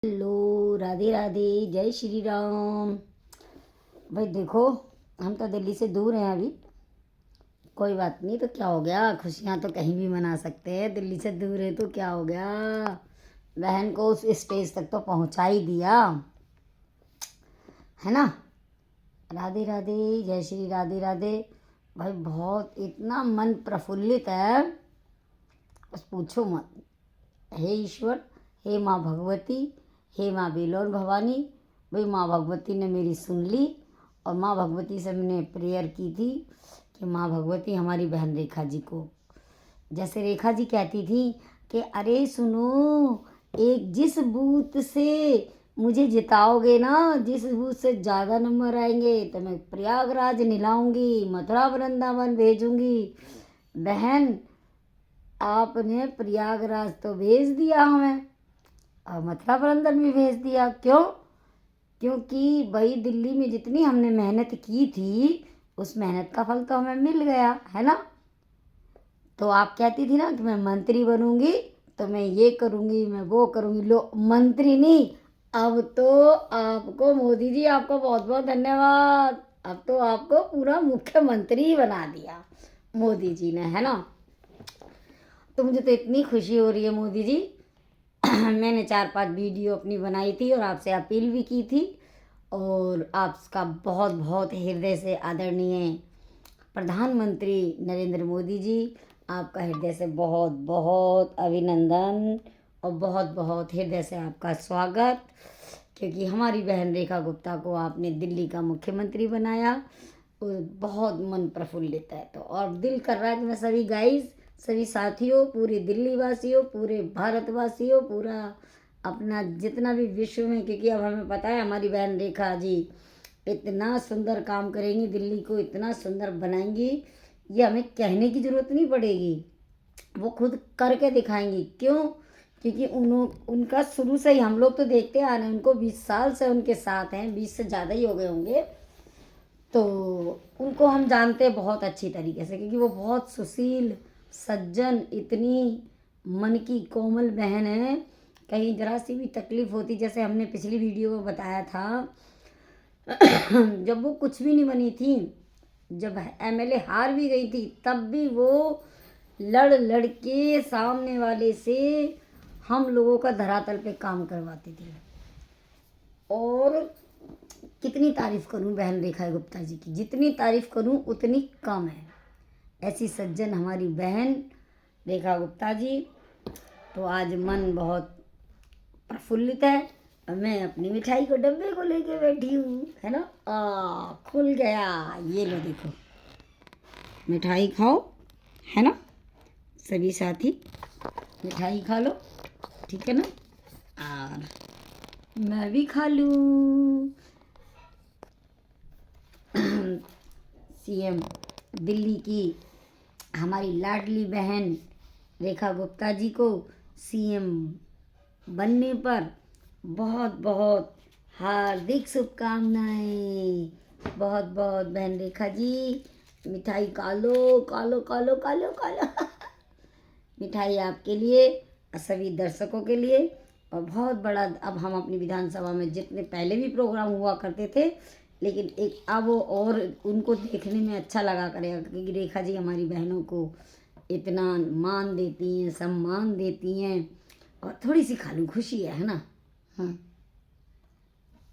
Hello, Radhe Radhe, जय श्री राम। भाई देखो, हम तो दिल्ली से दूर हैं अभी। कोई बात नहीं, तो क्या हो गया, खुशियाँ तो कहीं भी मना सकते हैं। दिल्ली से दूर है तो क्या हो गया, बहन को उस स्टेज तक तो पहुंचा ही दिया है ना। राधे राधे, जय श्री राधे राधे। भाई बहुत इतना मन प्रफुल्लित है, बस पूछो मत। हे ईश्वर, हे माँ भगवती, हे माँ बेलोर भवानी। भाई माँ भगवती ने मेरी सुन ली, और माँ भगवती से मैंने प्रेयर की थी कि माँ भगवती हमारी बहन रेखा जी को, जैसे रेखा जी कहती थी कि अरे सुनो, एक जिस बूथ से मुझे जिताओगे ना, जिस बूथ से ज़्यादा नंबर आएंगे तो मैं प्रयागराज निलाऊंगी, मथुरा वृंदावन भेजूंगी। बहन, आपने प्रयागराज तो भेज दिया हमें, और मथुरा वृंदावन भी भेज दिया। क्यों? क्योंकि भाई दिल्ली में जितनी हमने मेहनत की थी, उस मेहनत का फल तो हमें मिल गया है ना। तो आप कहती थी ना कि मैं मंत्री बनूंगी तो मैं ये करूंगी, मैं वो करूंगी। लो, मंत्री नहीं, अब तो आपको मोदी जी, आपको बहुत बहुत धन्यवाद। अब तो आपको पूरा मुख्यमंत्री ही बना दिया मोदी जी ने, है ना। तो मुझे तो इतनी खुशी हो रही है मोदी जी। मैंने 4-5 वीडियो अपनी बनाई थी और आपसे अपील भी की थी, और आपका बहुत बहुत हृदय से आदरणीय प्रधानमंत्री नरेंद्र मोदी जी, आपका हृदय से बहुत बहुत अभिनंदन और बहुत बहुत हृदय से आपका स्वागत, क्योंकि हमारी बहन रेखा गुप्ता को आपने दिल्ली का मुख्यमंत्री बनाया। और बहुत मन प्रफुल्लित है। तो और दिल कर रहा है कि मैं सभी गाइस, सभी साथियों, पूरे दिल्ली वासियों, पूरे भारतवासियों, पूरा अपना जितना भी विश्व में, क्योंकि अब हमें पता है हमारी बहन रेखा जी इतना सुंदर काम करेंगी, दिल्ली को इतना सुंदर बनाएंगी, ये हमें कहने की ज़रूरत नहीं पड़ेगी, वो खुद करके दिखाएंगी। क्यों? क्योंकि उनका शुरू से ही हम लोग तो देखते आ रहे हैं, उनको 20 साल से उनके साथ हैं, 20 से ज़्यादा ही हो गए होंगे। तो उनको हम जानते हैं बहुत अच्छी तरीके से, क्योंकि वो बहुत सुशील, सज्जन, इतनी मन की कोमल बहन है। कहीं जरा सी भी तकलीफ होती, जैसे हमने पिछली वीडियो में बताया था, जब वो कुछ भी नहीं बनी थी, जब एमएलए हार भी गई थी, तब भी वो लड़ लड़ के सामने वाले से हम लोगों का धरातल पे काम करवाती थी। और कितनी तारीफ करूं बहन रेखा गुप्ता जी की, जितनी तारीफ करूं उतनी कम है। ऐसी सज्जन हमारी बहन रेखा गुप्ता जी। तो आज मन बहुत प्रफुल्लित है, और मैं अपनी मिठाई को डब्बे को लेके बैठी हूँ, है ना। खुल गया, ये लो देखो, मिठाई खाओ, है ना। सभी साथी मिठाई खा लो, ठीक है ना, और मैं भी खा लूँ। सीएम दिल्ली की हमारी लाडली बहन रेखा गुप्ता जी को सीएम बनने पर बहुत बहुत हार्दिक शुभकामनाएं। बहुत बहुत बहन रेखा जी, मिठाई खा लो, खा लो, खा लो, खा लो, खा लो। मिठाई आपके लिए और सभी दर्शकों के लिए। और बहुत बड़ा, अब हम अपनी विधानसभा में जितने पहले भी प्रोग्राम हुआ करते थे, लेकिन एक अब वो और उनको देखने में अच्छा लगा करेगा, क्योंकि रेखा जी हमारी बहनों को इतना मान देती हैं, सम्मान देती हैं। और थोड़ी सी खा लूँ, खुशी है ना। हाँ,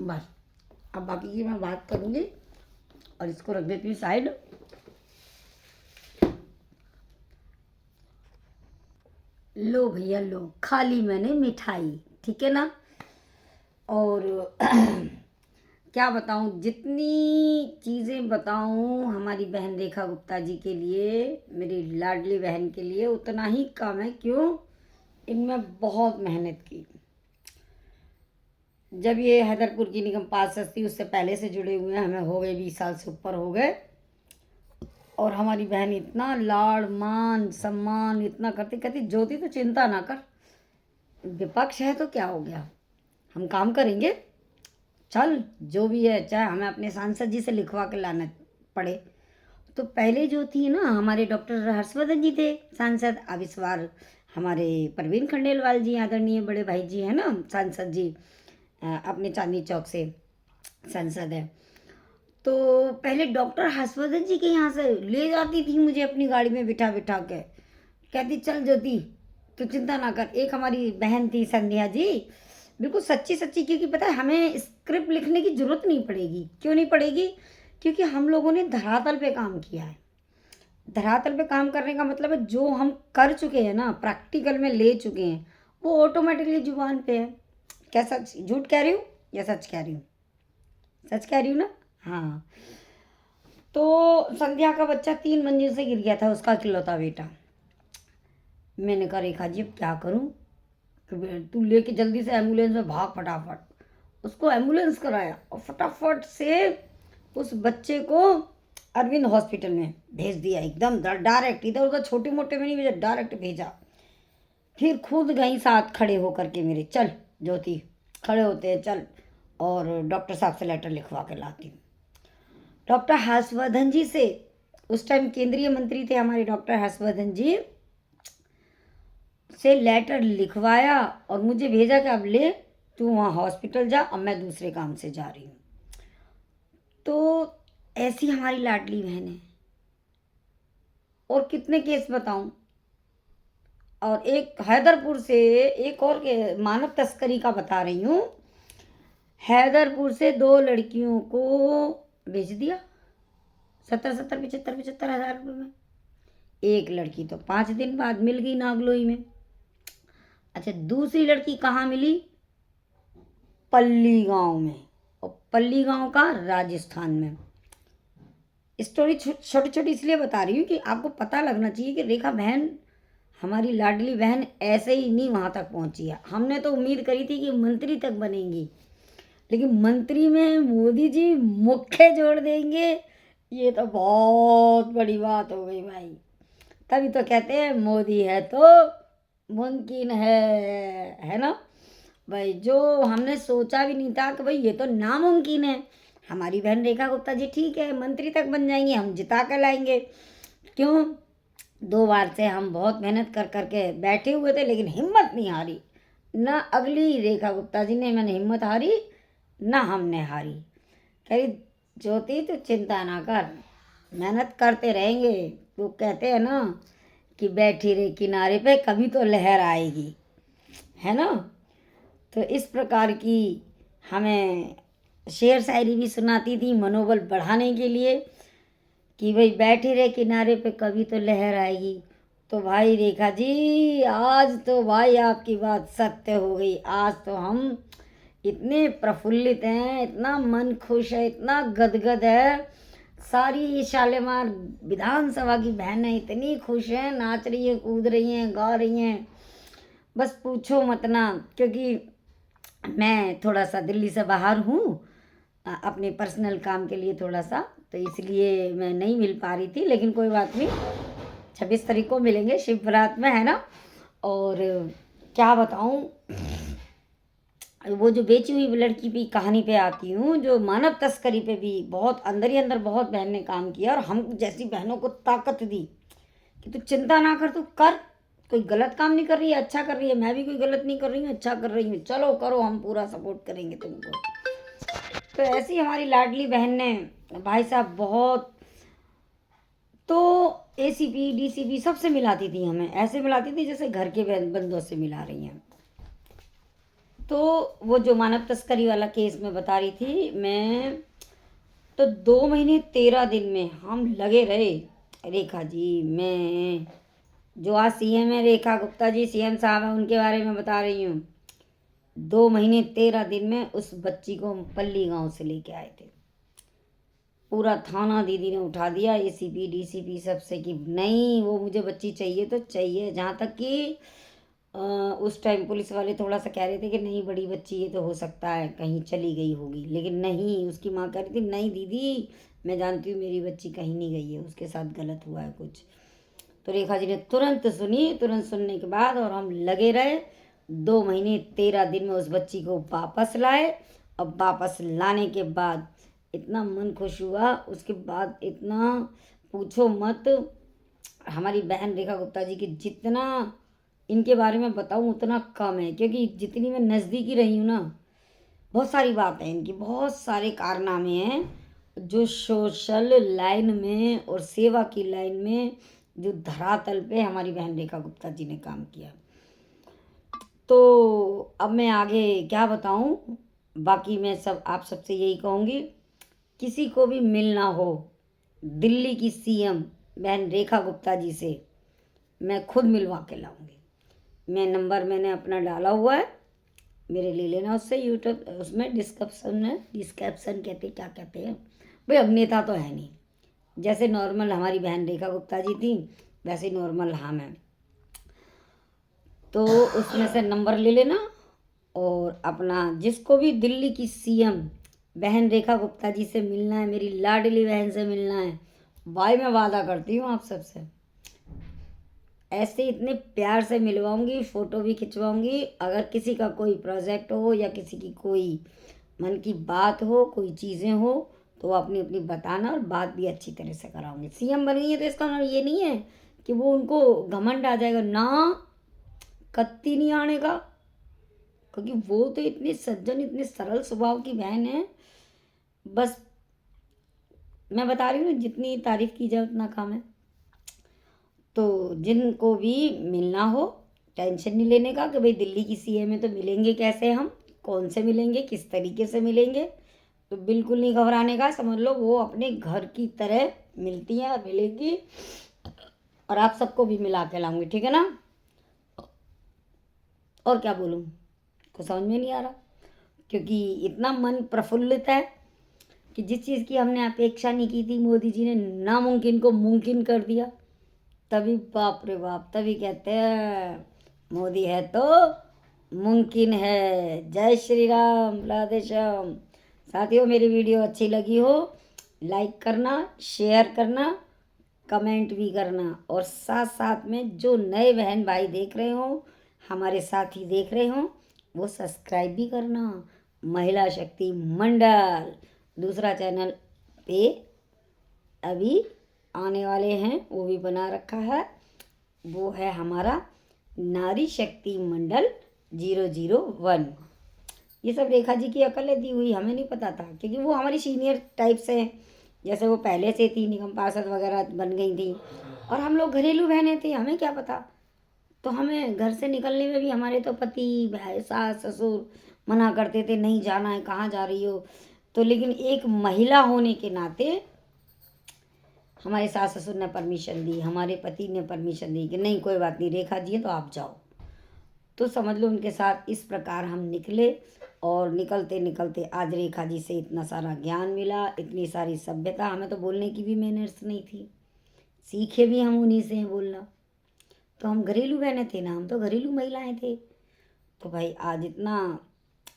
बस अब बाकी की मैं बात करूँगी, और इसको रख देती हूँ साइड। लो भैया लो, खा ली मैंने मिठाई, ठीक है ना। और क्या बताऊँ, जितनी चीज़ें बताऊँ हमारी बहन रेखा गुप्ता जी के लिए, मेरी लाडली बहन के लिए, उतना ही कम है। क्यों? इनमें बहुत मेहनत की। जब ये हैदरपुर की निगम पार्षद थी, उससे पहले से जुड़े हुए हैं, हमें हो गए 20 साल से ऊपर हो गए। और हमारी बहन इतना लाड़ मान सम्मान इतना करती, कहती ज्योति तो चिंता ना कर, विपक्ष है तो क्या हो गया, हम काम करेंगे, चल जो भी है, चाहे हमें अपने सांसद जी से लिखवा के लाना पड़े। तो पहले जो थी ना, हमारे डॉक्टर हर्षवर्धन जी थे सांसद, अब इस बार हमारे परवीन खंडेलवाल जी आदरणीय बड़े भाई जी हैं ना, सांसद जी, अपने चांदनी चौक से सांसद है। तो पहले डॉक्टर हर्षवर्धन जी के यहाँ से ले जाती थी मुझे अपनी गाड़ी में बिठा बिठा के, कहती चल ज्योति तू चिंता ना कर। एक हमारी बहन थी संध्या जी, बिल्कुल सच्ची सच्ची, क्योंकि पता है हमें स्क्रिप्ट लिखने की जरूरत नहीं पड़ेगी। क्यों नहीं पड़ेगी? क्योंकि हम लोगों ने धरातल पे काम किया है। धरातल पे काम करने का मतलब है जो हम कर चुके हैं ना, प्रैक्टिकल में ले चुके हैं, वो ऑटोमेटिकली जुबान पे है। क्या सच झूठ कह रही हूँ या सच कह रही हूँ? सच कह रही हूँ ना? हाँ। तो संध्या का बच्चा 3 मंजिल से गिर गया था, उसका इकलौता बेटा। मैंने कहा रेखा जी अब क्या करूँ? तू लेके जल्दी से एम्बुलेंस में भाग फटाफट। उसको एम्बुलेंस कराया और फटाफट से उस बच्चे को अरविंद हॉस्पिटल में भेज दिया, एकदम डायरेक्ट, इधर उधर छोटे मोटे में नहीं भेजा, डायरेक्ट भेजा। फिर खुद गई साथ खड़े होकर के मेरे, चल ज्योति खड़े होते हैं चल, और डॉक्टर साहब से लेटर लिखवा के लाती हूँ। डॉक्टर हर्षवर्धन जी से, उस टाइम केंद्रीय मंत्री थे हमारे डॉक्टर हर्षवर्धन जी, से लेटर लिखवाया और मुझे भेजा कि अब ले तू वहाँ हॉस्पिटल जा, अब मैं दूसरे काम से जा रही हूँ। तो ऐसी हमारी लाडली बहन है। और कितने केस बताऊं? और एक हैदरपुर से एक और मानव तस्करी का बता रही हूँ। हैदरपुर से 2 लड़कियों को बेच दिया 75 हज़ार रुपये में। एक लड़की तो 5 दिन बाद मिल गई नागलोई में। अच्छा, दूसरी लड़की कहाँ मिली? पल्ली गांव में, और पल्ली गांव का राजस्थान में। स्टोरी छोटी छोटी इसलिए बता रही हूँ कि आपको पता लगना चाहिए कि रेखा बहन, हमारी लाडली बहन, ऐसे ही नहीं वहाँ तक पहुँची है। हमने तो उम्मीद करी थी कि मंत्री तक बनेंगी, लेकिन मंत्री में मोदी जी मुख्य जोड़ देंगे, ये तो बहुत बड़ी बात हो गई भाई। तभी तो कहते हैं मोदी है तो मुमकिन है ना भाई। जो हमने सोचा भी नहीं था कि भाई ये तो नामुमकिन है। हमारी बहन रेखा गुप्ता जी ठीक है मंत्री तक बन जाएंगी, हम जिता कर लाएंगे। क्यों? 2 बार से हम बहुत मेहनत कर करके बैठे हुए थे, लेकिन हिम्मत नहीं हारी। ना अगली रेखा गुप्ता जी ने मैंने हिम्मत हारी, ना हमने हारी। कही ज्योति तू चिंता ना कर, मेहनत करते रहेंगे। वो कहते हैं ना कि बैठी रहे किनारे पे, कभी तो लहर आएगी, है ना। तो इस प्रकार की हमें शेर शायरी भी सुनाती थी मनोबल बढ़ाने के लिए कि भाई बैठे रहे किनारे पे, कभी तो लहर आएगी। तो भाई रेखा जी आज तो भाई आपकी बात सत्य हो गई। आज तो हम इतने प्रफुल्लित हैं, इतना मन खुश है, इतना गदगद है। सारी शालीमार विधानसभा की बहनें इतनी खुश हैं, नाच रही हैं, कूद रही हैं, गा रही हैं, बस पूछो मत ना। क्योंकि मैं थोड़ा सा दिल्ली से बाहर हूँ अपने पर्सनल काम के लिए थोड़ा सा, तो इसलिए मैं नहीं मिल पा रही थी, लेकिन कोई बात नहीं, 26 तारीख को मिलेंगे शिव बारात में, है ना। और क्या बताऊँ, वो जो बेची हुई लड़की की कहानी पे आती हूँ, जो मानव तस्करी पे भी बहुत अंदर ही अंदर बहुत बहन ने काम किया, और हम जैसी बहनों को ताकत दी कि तू चिंता ना कर, तू कर, कोई गलत काम नहीं कर रही है, अच्छा कर रही है, मैं भी कोई गलत नहीं कर रही हूँ, अच्छा कर रही हूँ, चलो करो, हम पूरा सपोर्ट करेंगे तुमको। तो ऐसी हमारी लाडली बहन ने भाई साहब बहुत, तो एसीपी डीसीपी सबसे मिलाती थी, हमें ऐसे मिलाती थी जैसे घर के बंदों से मिला रही हैं। तो वो जो मानव तस्करी वाला केस में बता रही थी मैं, तो 2 महीने 13 दिन में हम लगे रहे। रेखा जी, मैं जो आज सीएम है रेखा गुप्ता जी, सीएम साहब हैं, उनके बारे में बता रही हूँ। 2 महीने 13 दिन में उस बच्ची को हम पल्ली गांव से लेके आए थे। पूरा थाना दीदी ने उठा दिया, एसीपी डीसीपी सबसे, कि नहीं वो मुझे बच्ची चाहिए तो चाहिए। जहाँ तक कि उस टाइम पुलिस वाले थोड़ा सा कह रहे थे कि नहीं बड़ी बच्ची ये तो हो सकता है कहीं चली गई होगी, लेकिन नहीं, उसकी माँ कह रही थी नहीं दीदी मैं जानती हूँ मेरी बच्ची कहीं नहीं गई है, उसके साथ गलत हुआ है कुछ। तो रेखा जी ने तुरंत सुनी, तुरंत सुनने के बाद और हम लगे रहे। 2 महीने 13 दिन में उस बच्ची को वापस लाए। अब वापस लाने के बाद इतना मन खुश हुआ, उसके बाद इतना पूछो मत। हमारी बहन रेखा गुप्ता जी की जितना इनके बारे में बताऊं उतना कम है, क्योंकि जितनी मैं नज़दीकी रही हूँ ना, बहुत सारी बातें हैं इनकी, बहुत सारे कारनामे हैं जो सोशल लाइन में और सेवा की लाइन में जो धरातल पे हमारी बहन रेखा गुप्ता जी ने काम किया। तो अब मैं आगे क्या बताऊं, बाकी मैं सब आप सबसे यही कहूँगी, किसी को भी मिलना हो दिल्ली की सीएम बहन रेखा गुप्ता जी से, मैं खुद मिलवा के लाऊंगी। मैं नंबर मैंने अपना डाला हुआ है, मेरे ले लेना उससे, यूट्यूब उसमें डिस्क्रिप्शन में, डिस्क्रिप्शन कहते क्या कहते हैं भाई, अभिनेता तो है नहीं, जैसे नॉर्मल हमारी बहन रेखा गुप्ता जी थी वैसे नॉर्मल हम हैं। तो उसमें से नंबर ले लेना, और अपना जिसको भी दिल्ली की सीएम बहन रेखा गुप्ता जी से मिलना है, मेरी लाडली बहन से मिलना है, भाई मैं वादा करती हूँ आप सबसे ऐसे इतने प्यार से मिलवाऊंगी, फ़ोटो भी खिंचवाऊंगी। अगर किसी का कोई प्रोजेक्ट हो या किसी की कोई मन की बात हो, कोई चीज़ें हो, तो वो अपनी अपनी बताना, और बात भी अच्छी तरह से कराऊंगी। सीएम बन गई है तो इसका मतलब ये नहीं है कि वो उनको घमंड आ जाएगा ना, कत्ती नहीं आने का, क्योंकि वो तो इतनी सज्जन, इतने सरल स्वभाव की बहन है। बस मैं बता रही हूँ, जितनी तारीफ की जाए उतना कम है। तो जिनको भी मिलना हो, टेंशन नहीं लेने का कि भाई दिल्ली की सीएम में तो मिलेंगे कैसे, हम कौन से मिलेंगे, किस तरीके से मिलेंगे, तो बिल्कुल नहीं घबराने का। समझ लो वो अपने घर की तरह मिलती हैं और मिलेंगी, और आप सबको भी मिला के लाऊंगी, ठीक है ना। और क्या बोलूँ, कुछ समझ में नहीं आ रहा, क्योंकि इतना मन प्रफुल्लित है कि जिस चीज़ की हमने अपेक्षा नहीं की थी, मोदी जी ने नामुमकिन को मुमकिन कर दिया। तभी बाप रे बाप, तभी कहते हैं मोदी है तो मुमकिन है। जय श्री राम, राधे श्याम। साथियों, मेरी वीडियो अच्छी लगी हो लाइक करना, शेयर करना, कमेंट भी करना, और साथ साथ में जो नए बहन भाई देख रहे हो, हमारे साथी देख रहे हो, वो सब्सक्राइब भी करना। महिला शक्ति मंडल दूसरा चैनल पे अभी आने वाले हैं, वो भी बना रखा है, वो है हमारा नारी शक्ति मंडल 001। ये सब रेखा जी की अकल दी हुई, हमें नहीं पता था, क्योंकि वो हमारी सीनियर टाइप से हैं, जैसे वो पहले से थी, निगम पार्षद वगैरह बन गई थी, और हम लोग घरेलू बहनें थे, हमें क्या पता। तो हमें घर से निकलने में भी हमारे तो पति भाई सास ससुर मना करते थे, नहीं जाना है, कहाँ जा रही हो। तो लेकिन एक महिला होने के नाते हमारे सास ससुर ने परमिशन दी, हमारे पति ने परमिशन दी कि नहीं कोई बात नहीं, रेखा जी हैं तो आप जाओ। तो समझ लो उनके साथ इस प्रकार हम निकले, और निकलते निकलते आज रेखा जी से इतना सारा ज्ञान मिला, इतनी सारी सभ्यता। हमें तो बोलने की भी मैनर्स नहीं थी, सीखे भी हम उन्हीं से हैं बोलना। तो हम घरेलू बहनें थे ना, हम तो घरेलू महिलाएं थे। तो भाई आज इतना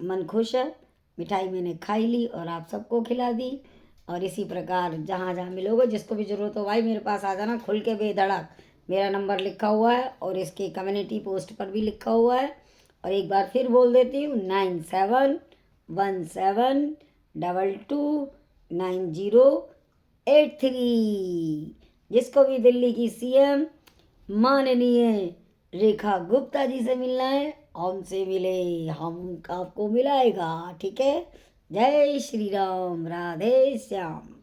मन खुश है, मिठाई मैंने खाई ली और आप सबको खिला दी। और इसी प्रकार जहाँ जहाँ मिलोगे, जिसको भी ज़रूरत हो भाई मेरे पास आ जाना, खुल के बेधड़क। मेरा नंबर लिखा हुआ है और इसके कम्युनिटी पोस्ट पर भी लिखा हुआ है। और एक बार फिर बोल देती हूँ, 9717229083। जिसको भी दिल्ली की सीएम माननीय रेखा गुप्ता जी से मिलना है, हमसे मिले, हम आपको मिलाएगा, ठीक है। जय श्री राम, राधे श्याम।